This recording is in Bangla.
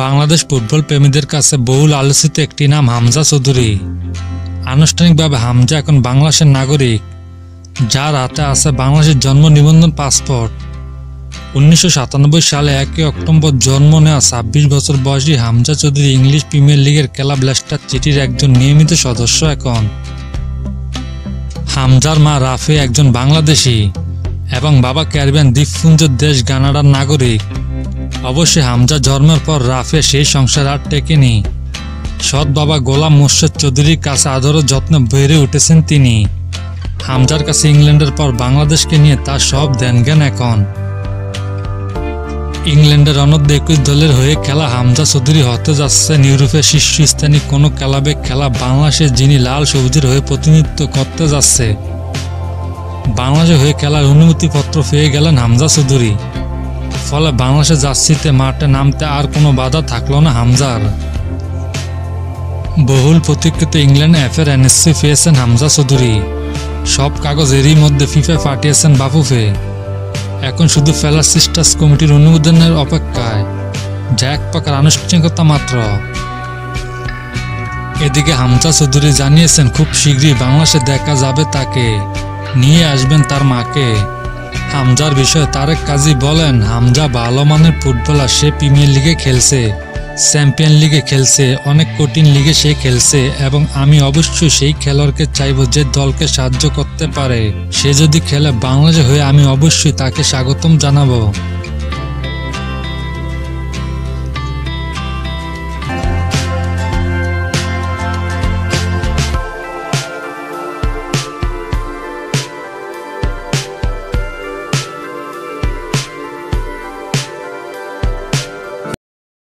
বাংলাদেশ ফুটবল প্রেমীদের কাছে বহুল আলোচিত একটি নাম হামজা চৌধুরী। আনুষ্ঠানিকভাবে হামজা এখন বাংলাদেশের নাগরিক, যার হাতে আছে বাংলাদেশের জন্ম নিবন্ধন পাসপোর্ট। 1997 সালে 1 অক্টোবর জন্ম নেওয়া 26 বছর বয়সী হামজা চৌধুরী ইংলিশ প্রিমিয়ার লিগের ক্লাব লেস্টার সিটির একজন নিয়মিত সদস্য। এখন হামজার মা রাফি একজন বাংলাদেশি এবং বাবা ক্যারিবিয়ান দ্বীপপুঞ্জের দেশ কানাডার নাগরিক। অবশ্যই হামজা জন্মের পর রাফি সেই সংসার আর টেকেনি। সৎ বাবা গোলাম মোর্শেদ চৌধুরীর কাছে আদর ও যত্নে বেড়ে উঠেছেন তিনি। হামজার কাছে ইংল্যান্ডের পর বাংলাদেশকে নিয়ে তার সব ধ্যান-জ্ঞান। এখন ইংল্যান্ডের অনূর্ধ্ব 21 দলের হয়ে খেলা হামজা চৌধুরী হতে যাচ্ছেন ইউরোপের শীর্ষস্থানীয় কোনো ক্লাবে খেলা বাংলাদেশের, যিনি লাল সবুজের হয়ে প্রতিনিধিত্ব করতে যাচ্ছে। বাংলাদেশের হয়ে খেলার অনুমতিপত্র পেয়ে গেলেন হামজা চৌধুরী। ফলে বাংলাদেশের জার্সিতে মাঠে নামতে আর কোনো বাধা থাকলো না হামজার। বহুল প্রতীক্ষিত ইংল্যান্ড এফের এনএসসি পেয়েছেন হামজা চৌধুরী। সব কাগজ এরই মধ্যে ফিফায় পাঠিয়েছেন বাফুফে। এখন শুধু ফেলার সিস্টার্স কমিটির অনুমোদনের অপেক্ষায়, যা এক প্রকার আনুষ্ঠানিকতা মাত্র। এদিকে হামজা চৌধুরী জানিয়েছেন খুব শীঘ্রই বাংলাদেশে দেখা যাবে তাকে, নিয়ে আসবেন তার মাকে। হামজার বিষয়ে তারেক কাজী বলেন, হামজা ভালো মানের ফুটবলার। সে প্রিমিয়ার লিগে খেলছে, চ্যাম্পিয়ন লিগে খেলছে, অনেক কঠিন লিগে সে খেলছে এবং আমি অবশ্যই সেই খেলোয়াড়কে চাইব যে দলকে সাহায্য করতে পারে। সে যদি খেলে বাংলাদেশ হয়ে আমি অবশ্যই তাকে স্বাগতম জানাবো।